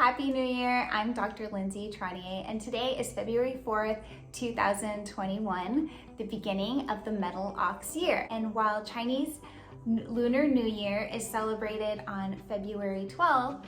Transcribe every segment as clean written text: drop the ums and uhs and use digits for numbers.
Happy New Year! I'm Dr. Lindsay Tranier, and today is February 4th, 2021, the beginning of the Metal Ox year. And while Chinese Lunar New Year is celebrated on February 12th,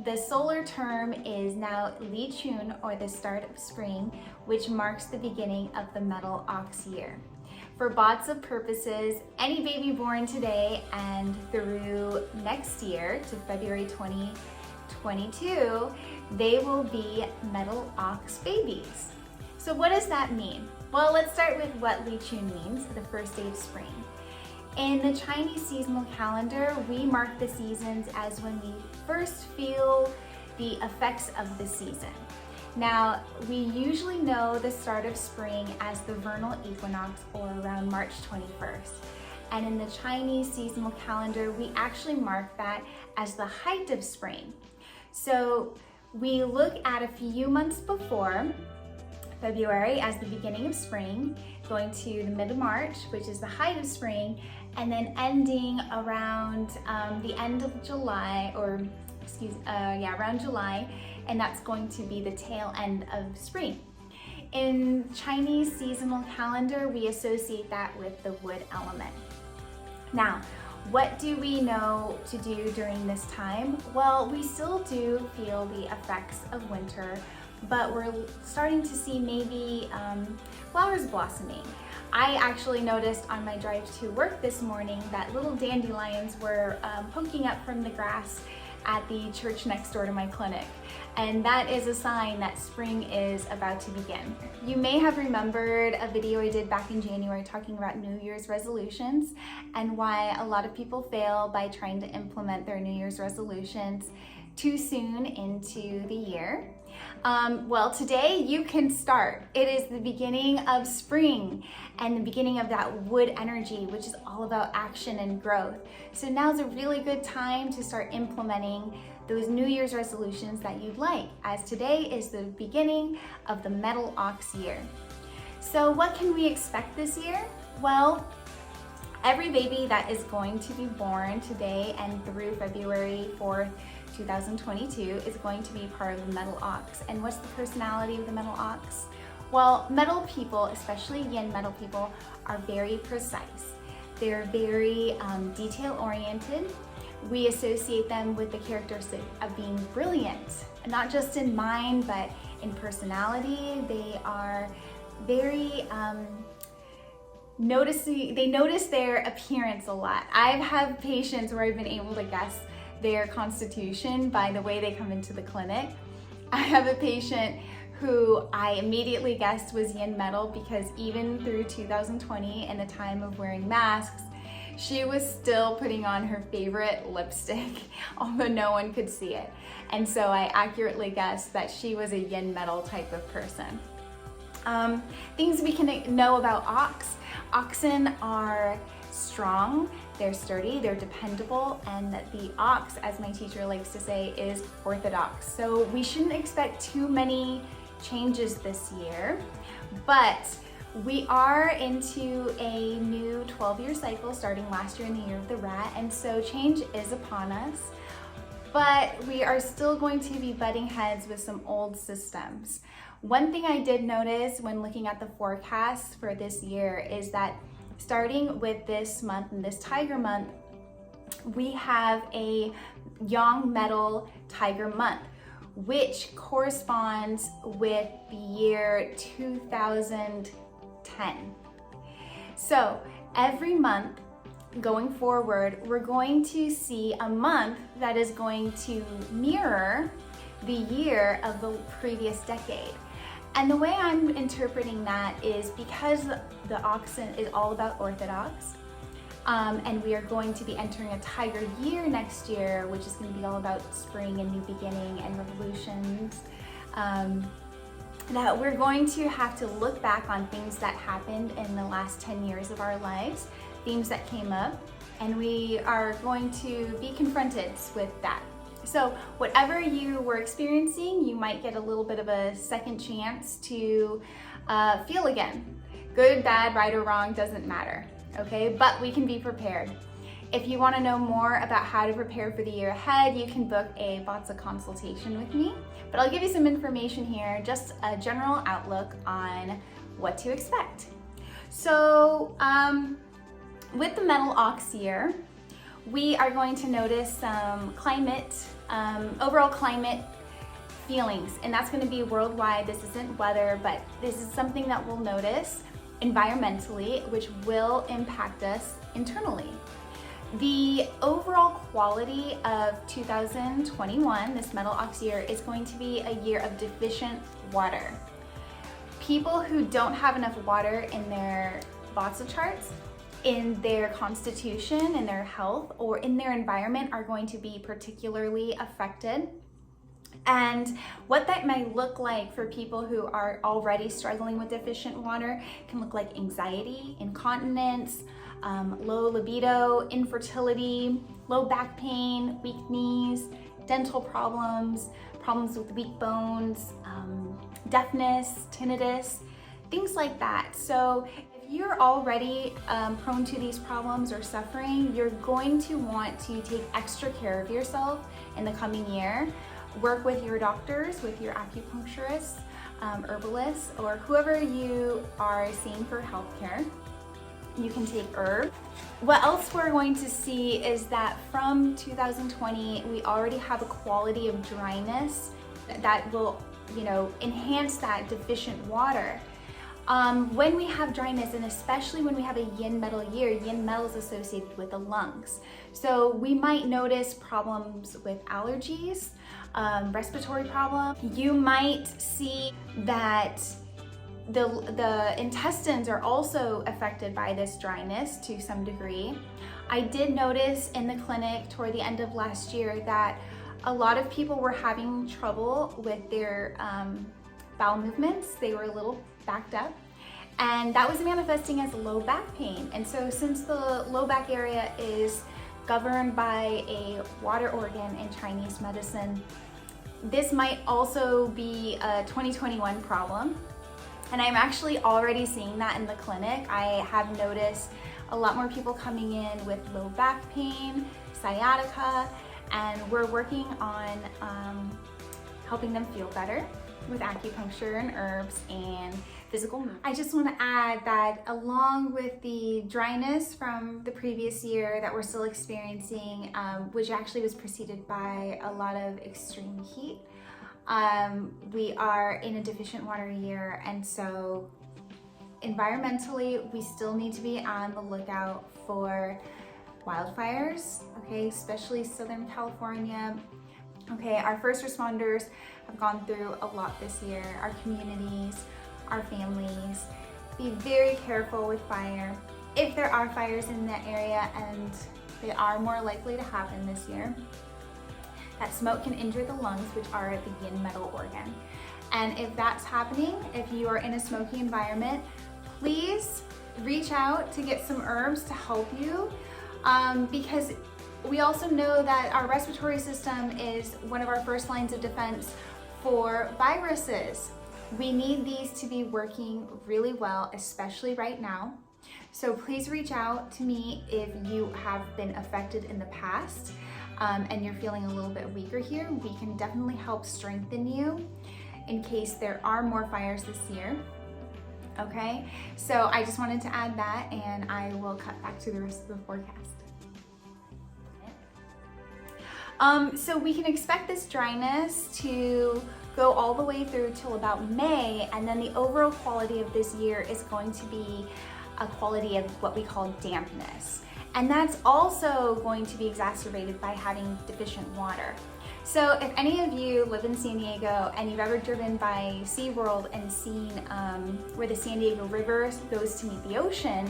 the solar term is now Li Chun, or the start of spring, which marks the beginning of the Metal Ox year. For BaZi purposes, any baby born today and through next year to February 2022, they will be Metal Ox babies. So what does that mean? Well, let's start with what Li Chun means, the first day of spring. In the Chinese seasonal calendar, we mark the seasons as when we first feel the effects of the season. Now, we usually know the start of spring as the vernal equinox, or around March 21st. And in the Chinese seasonal calendar, we actually mark that as the height of spring. So we look at a few months before February as the beginning of spring, going to the mid of March, which is the height of spring, and then ending around the end of July, around July, and that's going to be the tail end of spring. In Chinese seasonal calendar, we associate that with the wood element. Now, what do we know to do during this time? Well, we still do feel the effects of winter, but we're starting to see maybe flowers blossoming. I actually noticed on my drive to work this morning that little dandelions were poking up from the grass at the church next door to my clinic. And that is a sign that spring is about to begin. You may have remembered a video I did back in January talking about New Year's resolutions and why a lot of people fail by trying to implement their New Year's resolutions too soon into the year. Well, today you can start. It is the beginning of spring and the beginning of that wood energy, which is all about action and growth. So now's a really good time to start implementing those New Year's resolutions that you'd like, as today is the beginning of the Metal Ox year. So what can we expect this year? Well, every baby that is going to be born today and through February 4th, 2022 is going to be part of the Metal Ox. And what's the personality of the Metal Ox? Well, metal people, especially yin metal people, are very precise. They're very detail-oriented. We associate them with the characteristic of being brilliant, not just in mind, but in personality. They are very they notice their appearance a lot. I've had patients where I've been able to guess their constitution by the way they come into the clinic. I have a patient who I immediately guessed was yin metal because even through 2020 and the time of wearing masks, she was still putting on her favorite lipstick, although no one could see it. And so I accurately guessed that she was a yin metal type of person. Things we can know about ox. Oxen are strong, they're sturdy, they're dependable, and that the ox, as my teacher likes to say, is orthodox. So we shouldn't expect too many changes this year, but we are into a new 12-year cycle starting last year in the year of the rat, and so change is upon us, but we are still going to be butting heads with some old systems. One thing I did notice when looking at the forecast for this year is that starting with this month and this Tiger Month, we have a Yang Metal Tiger Month, which corresponds with the year 2010. So every month going forward, we're going to see a month that is going to mirror the year of the previous decade. And the way I'm interpreting that is because the oxen is all about orthodox, and we are going to be entering a tiger year next year, which is going to be all about spring and new beginning and revolutions, that we're going to have to look back on things that happened in the last 10 years of our lives, themes that came up, and we are going to be confronted with that. So whatever you were experiencing, you might get a little bit of a second chance to feel again. Good, bad, right or wrong, doesn't matter, okay? But we can be prepared. If you want to know more about how to prepare for the year ahead, you can book a BaZi consultation with me. But I'll give you some information here, just a general outlook on what to expect. So with the metal ox year, we are going to notice some overall climate feelings, and that's going to be worldwide. This isn't weather, but this is something that we'll notice environmentally, which will impact us internally. The overall quality of 2021, this metal ox year, is going to be a year of deficient water. People who don't have enough water in their BaZi charts, in their constitution, in their health, or in their environment are going to be particularly affected. And what that might look like for people who are already struggling with deficient water can look like anxiety, incontinence, low libido, infertility, low back pain, weak knees, dental problems, problems with weak bones, deafness, tinnitus, things like that. So if you're already prone to these problems or suffering, you're going to want to take extra care of yourself in the coming year. Work with your doctors, with your acupuncturists, herbalists, or whoever you are seeing for healthcare. You can take herbs. What else we're going to see is that from 2020, we already have a quality of dryness that will, enhance that deficient water. When we have dryness, and especially when we have a yin metal year, yin metal is associated with the lungs. So we might notice problems with allergies, respiratory problems. You might see that the intestines are also affected by this dryness to some degree. I did notice in the clinic toward the end of last year that a lot of people were having trouble with their bowel movements. They were a little backed up, and that was manifesting as low back pain. And so since the low back area is governed by a water organ in Chinese medicine, this might also be a 2021 problem. And I'm actually already seeing that in the clinic. I have noticed a lot more people coming in with low back pain, sciatica, and we're working on helping them feel better with acupuncture and herbs and physical movement. I just want to add that along with the dryness from the previous year that we're still experiencing, which actually was preceded by a lot of extreme heat, we are in a deficient water year, and so environmentally we still need to be on the lookout for wildfires, okay, especially Southern California. Okay, our first responders have gone through a lot this year. Our communities, our families, be very careful with fire. If there are fires in that area, and they are more likely to happen this year, that smoke can injure the lungs, which are the yin metal organ. And if that's happening, if you are in a smoky environment, please reach out to get some herbs to help you, because we also know that our respiratory system is one of our first lines of defense for viruses. We need these to be working really well, especially right now. So please reach out to me if you have been affected in the past, and you're feeling a little bit weaker here. We can definitely help strengthen you in case there are more fires this year. Okay, so I just wanted to add that, and I will cut back to the rest of the forecast. So we can expect this dryness to go all the way through till about May, and then the overall quality of this year is going to be a quality of what we call dampness. And that's also going to be exacerbated by having deficient water. So if any of you live in San Diego and you've ever driven by SeaWorld and seen where the San Diego River goes to meet the ocean,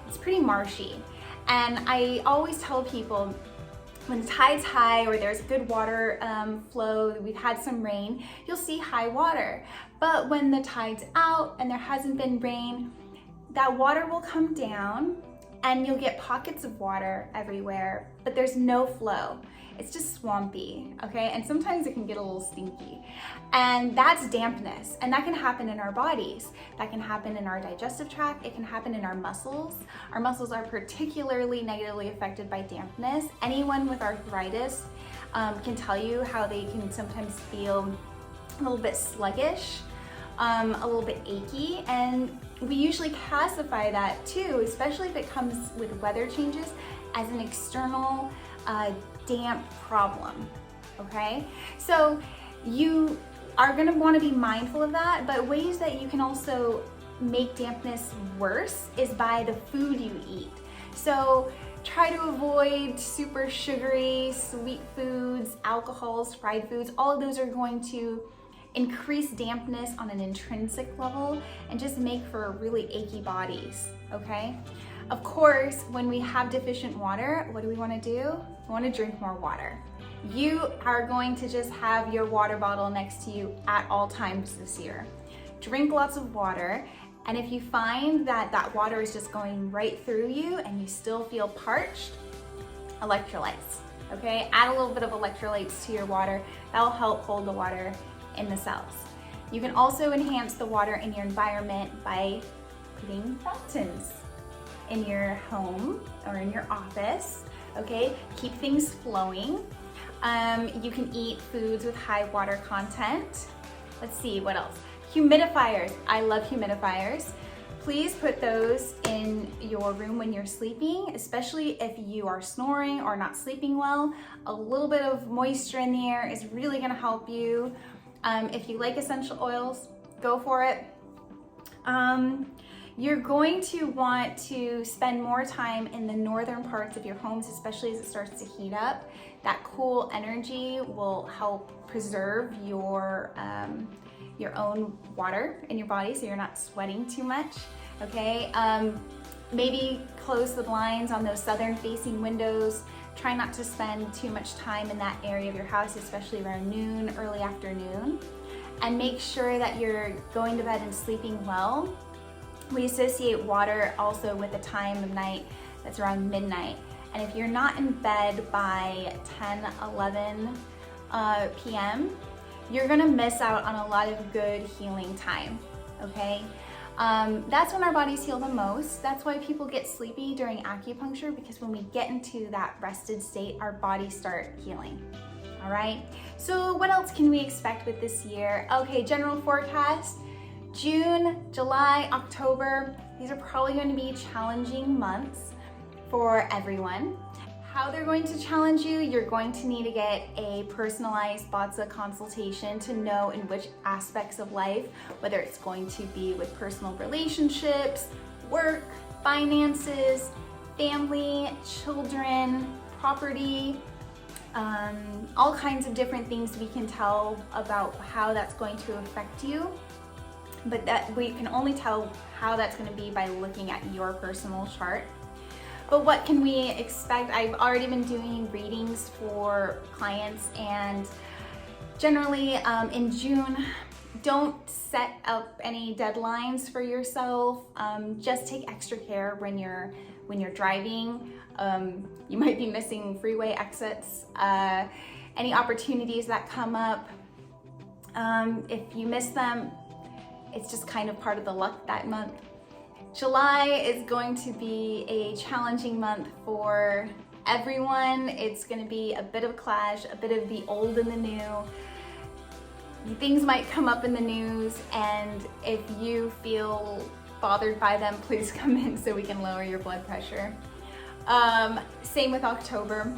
it's pretty marshy. And I always tell people, when the tide's high or there's good water flow, we've had some rain, you'll see high water. But when the tide's out and there hasn't been rain, that water will come down and you'll get pockets of water everywhere, but there's no flow. It's just swampy, okay? And sometimes it can get a little stinky. And that's dampness, and that can happen in our bodies. That can happen in our digestive tract. It can happen in our muscles. Our muscles are particularly negatively affected by dampness. Anyone with arthritis can tell you how they can sometimes feel a little bit sluggish, a little bit achy, and we usually classify that too, especially if it comes with weather changes, as an external damp problem, okay? So you are gonna wanna be mindful of that, but ways that you can also make dampness worse is by the food you eat. So try to avoid super sugary, sweet foods, alcohols, fried foods. All of those are going to increase dampness on an intrinsic level and just make for really achy bodies, okay? Of course, when we have deficient water, what do we wanna do? We wanna drink more water. You are going to just have your water bottle next to you at all times this year. Drink lots of water, and if you find that that water is just going right through you and you still feel parched, electrolytes, okay? Add a little bit of electrolytes to your water. That'll help hold the water in the cells. You can also enhance the water in your environment by putting fountains in your home or in your office, okay? Keep things flowing. You can eat foods with high water content. Let's see, what else? Humidifiers. I love humidifiers. Please put those in your room when you're sleeping, especially if you are snoring or not sleeping well. A little bit of moisture in the air is really gonna help you. If you like essential oils, go for it. You're going to want to spend more time in the northern parts of your homes, especially as it starts to heat up. That cool energy will help preserve your own water in your body so you're not sweating too much, okay? Maybe close the blinds on those southern facing windows. Try not to spend too much time in that area of your house, especially around noon, early afternoon. And make sure that you're going to bed and sleeping well. We associate water also with a time of night that's around midnight. And if you're not in bed by 10, 11 p.m., you're gonna miss out on a lot of good healing time, okay? That's when our bodies heal the most. That's why people get sleepy during acupuncture, because when we get into that rested state, our bodies start healing. All right, so what else can we expect with this year? Okay, general forecast. June, July, October, these are probably going to be challenging months for everyone. How they're going to challenge you, you're going to need to get a personalized BaZi consultation to know in which aspects of life, whether it's going to be with personal relationships, work, finances, family, children, property, all kinds of different things we can tell about how that's going to affect you. But that we can only tell how that's going to be by looking at your personal chart. But what can we expect? I've already been doing readings for clients, and generally in June, don't set up any deadlines for yourself. Just take extra care when you're driving. You might be missing freeway exits. Any opportunities that come up, if you miss them, it's just kind of part of the luck that month. July is going to be a challenging month for everyone. It's going to be a bit of a clash, a bit of the old and the new. Things might come up in the news, and if you feel bothered by them, please come in so we can lower your blood pressure. Same with October.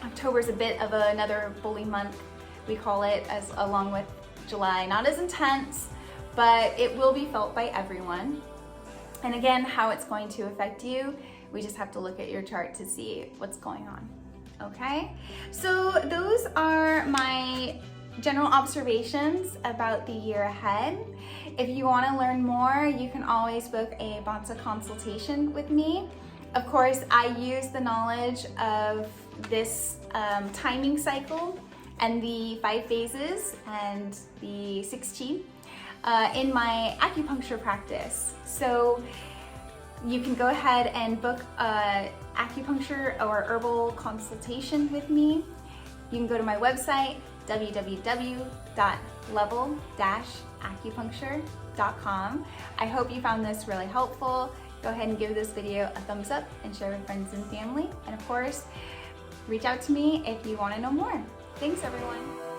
October is a bit of another bully month, we call it, as along with July. Not as intense, but it will be felt by everyone. And again, how it's going to affect you, we just have to look at your chart to see what's going on, okay? So those are my general observations about the year ahead. If you want to learn more, you can always book a BaZi consultation with me. Of course, I use the knowledge of this timing cycle and the 5 phases and the 6 qi in my acupuncture practice. So you can go ahead and book a acupuncture or herbal consultation with me. You can go to my website, www.level-acupuncture.com. I hope you found this really helpful. Go ahead and give this video a thumbs up and share with friends and family. And of course, reach out to me if you want to know more. Thanks, everyone.